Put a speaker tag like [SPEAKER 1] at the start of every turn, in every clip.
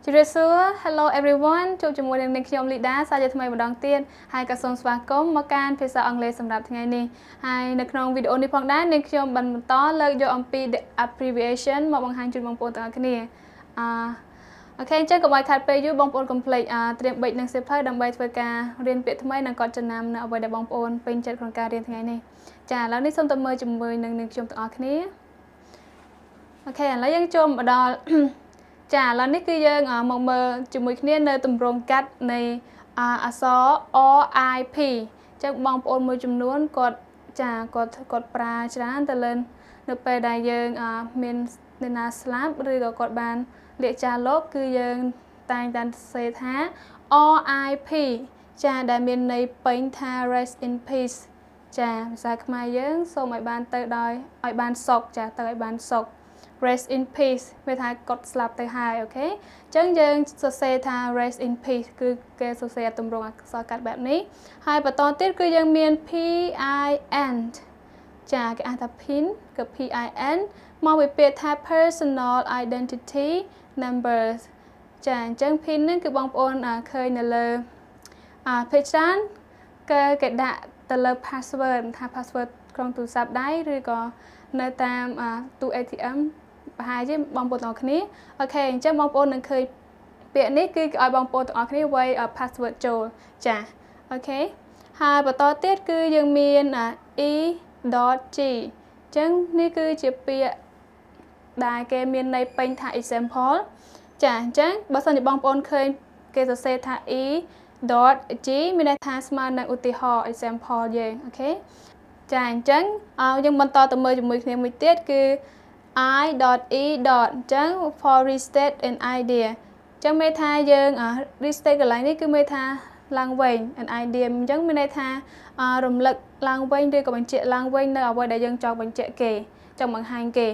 [SPEAKER 1] Hello everyone ជួបជាមួយនឹងនាងខ្ញុំ Lyda សាជាថ្មីម្ដងទៀតហើយក៏សូមស្វាគមន៍មកកាន់ភាសាអង់គ្លេសសម្រាប់ថ្ងៃនេះហើយនៅក្នុងវីដេអូនេះផងដែរនាងខ្ញុំបានបន្តលើកយកអំពី the abbreviation មកបង្ហាញជូនបងប្អូនទាំងអស់គ្នាអូខេអញ្ចឹងកុំឲ្យខាតពេលយូរបងប្អូនកុំភ្លេចត្រៀមប៊ិចនិងសៀវភៅដើម្បីធ្វើការរៀនពាក្យថ្មីនិងកត់ចំណាំនៅអ្វីដែលបងប្អូនពេញចិត្តក្នុងការរៀនថ្ងៃនេះចាឥឡូវនេះសូមទៅមើលជាមួយនឹងនាងខ្ញុំទាំងអស់គ្នាអូខេឥឡូវយើងចូលមកដល់ចាឥឡូវនេះគឺយើងមកមើលជាមួយគ្នានៅទម្រង់កាត់នៃអក្សរ RIP ចឹងបងប្អូនមួយចំនួនគាត់ប្រើច្រើនទៅលើនៅពេលដែលយើងមានអ្នកណាស្លាប់ឬក៏គាត់បានលាចាស់លោកគឺយើងតែងតែសេថា RIP ចាដែលមានន័យពេញថា rest in peace ចាភាសាខ្មែរយើងសូមឲ្យបានទៅដោយឲ្យបានសុខចាទៅឲ្យបានសុខrest in peace មានថាគាត់ស្លាប់ទៅហើយអូខេអញ្ចឹងយើងសរសេរថា rest in peace គឺគេសរសេរទម្រង់អក្សរកាត់បែបនេះហើយបន្តទៀតគឺយើងមាន PIN ចាគេអានថា PIN គឺ PIN មកពីពាក្យថា personal identity numbers ចាអញ្ចឹង PIN នេះគឺបងប្អូនឃើញនៅលើpage ច្រើនគេដាក់ទៅលើ password ថា password ក្នុងទូរស័ព្ទដៃឬក៏នៅតាមទូ ATM ប្រហែលជាបងប្អូនទាំងអស់គ្នាអូខេអញ្ចឹងបងប្អូននឹងឃើញពាក្យនេះគឺឲ្យបងប្អូនទាំងអស់គ្នាវាយ password ចូលចាអូខេហើយបន្តទៀតគឺយើងមាន e.g អញ្ចឹងនេះគឺជាពាក្យដែលគេមានន័យពេញថា example ចាអញ្ចឹងបើសិនជាបងប្អូនឃើញគេសរសេរថា e.g មានន័យថាស្មើនឹងឧទាហរណ៍ example យើងអូខេចាអញ្ចឹងយើងបន្តទៅមើលជាមួយគ្នាមួយទៀតគឺ I.e. អញ្ចឹង for restate an idea អញ្ចឹងមានថាយើង restate កន្លែងនេះគឺមានថាឡើងវិញ an idea អញ្ចឹងមានន័យថារំលឹកឡើងវិញឬក៏បញ្ជាក់ឡើងវិញនៅអ្វីដែលយើងចង់បញ្ជាក់គេចង់បង្ហាញគេ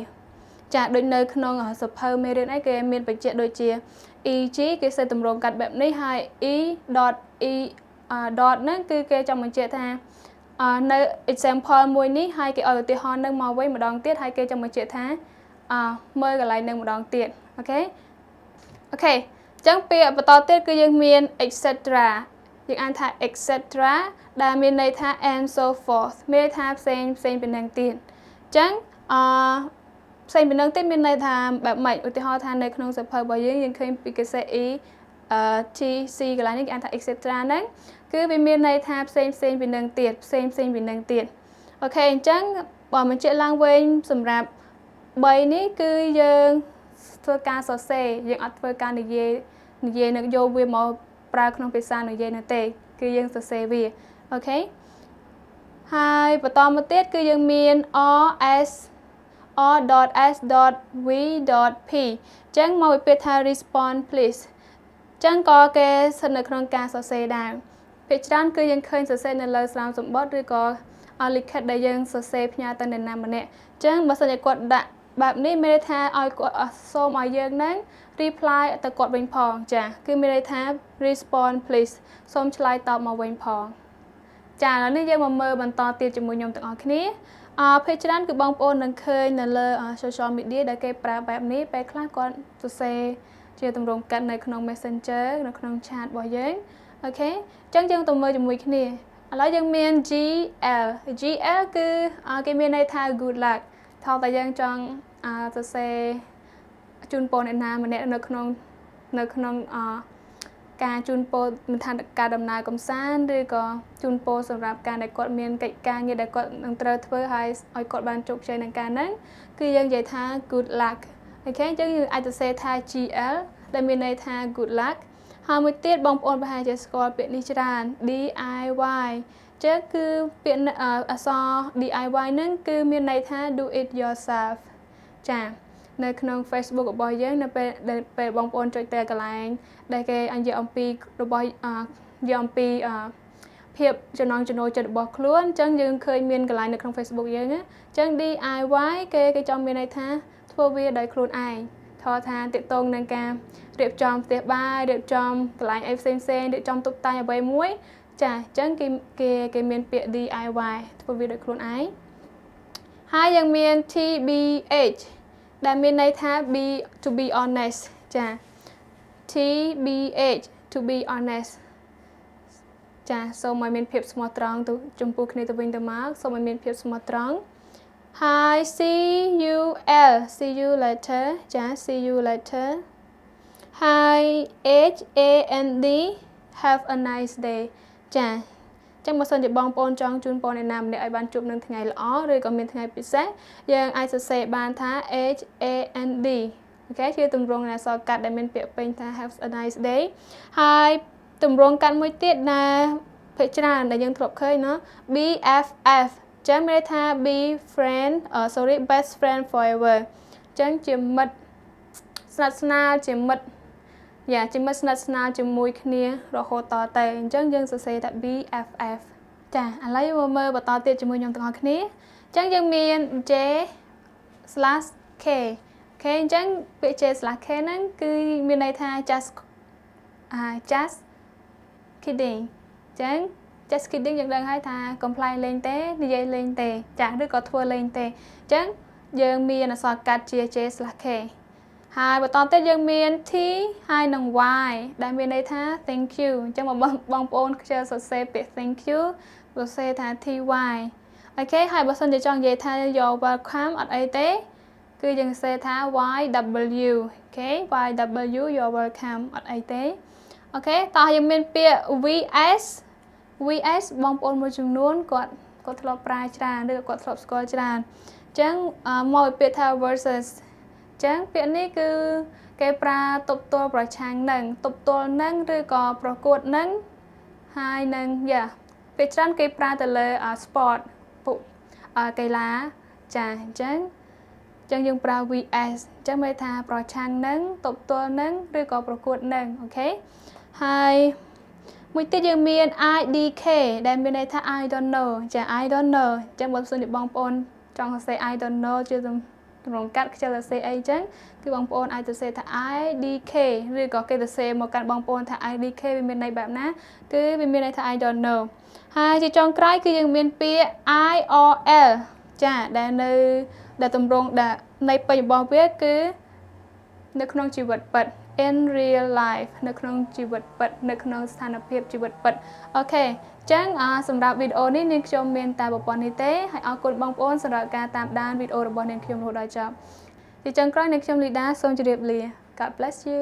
[SPEAKER 1] ចាដូចនៅក្នុងសភៅមេរៀនអីគេមានបញ្ជាក់ដូចជា EG គេសេទម្រង់កាត់បែបនេះហើយ E.E. ហ្នឹងគឺគេចង់បញ្ជាក់ថានៅ example មួយនេះហើយគេឲ្យឧទាហរណ៍នឹងមកវិញម្ដងទៀតហើយគេចង់បញ្ជាក់ថាមើលកន្លែងនឹងម្ដងទៀតអូខេអញ្ចឹងពាក្យបន្តទៀតគឺយើងមាន etc យើងអានថា etc ដែលមានន័យថា and so forth មានន័យថាផ្សេងពីនឹងទៀតអញ្ចឹងផ្សេងពីនឹងទៀតមានន័យថាបែបម៉េចឧទាហរណ៍ថានៅក្នុងសភៅរបស់យើងឃើញពីគេសេ E T C កន្លែងនេះគេអានថា etc ហ្នឹងគឺវាមានន័យថាផ្សេងពីនឹងទៀតផ្សេងពីនឹងទៀតអូខេអញ្ចឹងបើបញ្ជាក់ឡើងវិញសម្រាប់3នេះគឺយើងធ្វើការសរសេរយើងអត់ធ្វើការនិយាយនឹងយកវាមកប្រើក្នុងភាសានិយាយនោះទេគឺយើងសរសេរវាអូខេហើយបន្តមកទៀតគឺយើងមាន r.s.v.p អញ្ចឹងមកពីពាក្យថា respond please អញ្ចឹងក៏គេស្ថិតនៅក្នុងការសរសេរដែរភាគច្រើនគឺយើងឃើញសរសេរនៅលើស្នាមសម្បត្តិឬក៏លិខិតដែលយើងសរសេរផ្ញើទៅនរណាម្នាក់អញ្ចឹងបើសិនជាគាត់ដាក់បែបនេះមានន័យថាឲ្យគាត់សូមឲ្យយើងហ្នឹង reply ទៅគាត់វិញផងចាគឺមានន័យថា respond please សូមឆ្លើយតបមកវិញផងចាឥឡូវនេះយើងមកមើលបន្តទៀតជាមួយខ្ញុំទាំងអស់គ្នាភាគច្រើនគឺបងប្អូននឹងឃើញនៅលើ social media ដែលគេប្រើបែបនេះពេលខ្លះគាត់សរសេរជាទម្រង់កាត់នៅក្នុង Messenger នៅក្នុង chat របស់យើងអូខេអញ្ចឹងយើងទៅមើលជាមួយគ្នាឥឡូវយើងមាន GL គឺគេមានន័យថា good luck ថតតែយើងចង់សរសេរជូនពរអ្នកណាម្នាក់នៅក្នុងការជូនពរមិនថាការដំណើរកំសាន្តឬក៏ជូនពរសម្រាប់ការដែលគាត់មានកិច្ចការងារដែលគាត់នឹងត្រូវធ្វើឲ្យគាត់បានជោគជ័យនឹងការហ្នឹងគឺយើងនិយាយថា good luck អូខេអញ្ចឹងយើងអាចសរសេរថា GL ដែលមានន័យថា good luck ហើយមួយទៀតបងប្អូនប្រហែលជាស្គាល់ពាក្យនេះច្រើន DIY ចឹងគឺពាក្យអក្សរ DIY ហ្នឹងគឺមានន័យថា do it yourself ចានៅក្នុង Facebook របស់យើងនៅពេលបងប្អូនចុចទៅកន្លែងដែលគេនិយាយអំពីរបស់ភាពចំណង់ចំណូលចិត្តរបស់ខ្លួនអញ្ចឹងយើងឃើញមានកន្លែងនៅក្នុង Facebook យើងអញ្ចឹង DIY គេចង់មានន័យថាធ្វើវាដោយខ្លួនឯងថតថាទាក់ទងនឹងការរៀបចំផ្ទះបាយរៀបចំកន្លែងអីផ្សេងរៀបចំតុបតែងអ្វីមួយចាអញ្ចឹងគេមានពាក្យ DIY ធ្វើវាដោយខ្លួនឯងហើយយើងមាន TBH ដែលមានន័យថា to be honest ចា TBH to be honest ចាសូមឲ្យមានភាពស្មោះត្រង់ទៅចំពោះគ្នាទៅវិញទៅមកសូមឲ្យមានភាពស្មោះត្រង់ Hi see you later ចា see you later Hi HAND have a nice day ចាចឹងបើសិនជាបងប្អូនចង់ជូនពរអ្នកណាម្នាក់ឲ្យបានជួបនឹងថ្ងៃល្អឬក៏មានថ្ងៃពិសេសយើងអាចសរសេរបានថា HAND អូខេជាទម្រង់អក្សរកាត់ដែលមានពាក្យពេចន៍ថា have a nice day ហើយទម្រង់កាត់មួយទៀតដែលភាគច្រើនដែលយើងធ្លាប់ឃើញណា BFF ចឹងមានន័យថា best friend forever ចឹងជាមិត្តស្និទ្ធស្នាលជាមិត្តជាមិត្តស្និទ្ធស្នាលជាមួយគ្នារហូតតទៅអញ្ចឹងយើងសរសេរថា BFF ចាឥឡូវយើងមើលបន្តទៀតជាមួយខ្ញុំទាំងអស់គ្នាអញ្ចឹងយើងមាន J/K អូខេអញ្ចឹងពាក្យ J/K ហ្នឹងគឺមានន័យថា just kidding អញ្ចឹង just kidding យើងដឹងហើយថា comply លេងទេនិយាយលេងទេចាឬក៏ធ្វើលេងទេអញ្ចឹងយើងមានអក្សរកាត់ជា J/K ហើយបន្តទៀតយើងមាន T ហើយនិង Y ដែលមានន័យថា thank you អញ្ចឹងបងប្អូនខ្ជិលសរសេរពាក្យ thank you សរសេរថា TY អូខេហើយបើសិនជាចង់និយាយថា you're welcome អត់អីទេគឺយើងសរសេរថា YW អូខេ YW you're welcome អត់អីទេអូខេតោះយើងមានពាក្យ VS បងប្អូនមួយចំនួនគាត់ធ្លាប់ប្រើច្រើនឬគាត់ធ្លាប់ស្គាល់ច្រើនអញ្ចឹងមកពាក្យថា versus អញ្ចឹងពាក្យនេះគឺគេប្រើទប់ទល់ប្រឆាំងនឹងទប់ទល់នឹងឬក៏ប្រកួតនឹងហើយនឹងពេលច្រើនគេប្រើទៅលើ sport ពួកកីឡាចាអញ្ចឹងយើងប្រើ VS អញ្ចឹងមានថាប្រឆាំងនឹងទប់ទល់នឹងឬក៏ប្រកួតនឹងអូខេហើយមួយទៀតយើងមាន IDK ដែលមានន័យថា I don't know ចា I don't know អញ្ចឹងបើសិនជាបងប្អូនចង់សរសេរ I don't know ជាទម្រង់កាត់ខ្ជិលសរសេរអីអញ្ចឹងគឺបងប្អូនអាចសរសេរថា IDK ឬក៏គេសរសេរមកកាន់បងប្អូនថា IDK វាមានន័យបែបណាគឺវាមានន័យថា I don't know ហើយជាចុងក្រោយគឺយើងមានពាក្យ IRL ចាដែលទម្រង់ដែលន័យពេញរបស់វាគឺនៅក្នុងជីវិតពិត in real life នៅក្នុងជីវិតពិតនៅក្នុងស្ថានភាពជីវិតពិតអូខេអញ្ចឹងសម្រាប់វីដេអូនេះនាងខ្ញុំមានតែប៉ុណ្្នេះទេហើយអរគុណបងប្អូនសម្រាប់ការតាមដានវីដេអូរបស់នាងខ្ញុំរហូតដល់ចប់ជាចុងក្រោយនាងខ្ញុំ Lyda សូមជម្រាបលា God bless you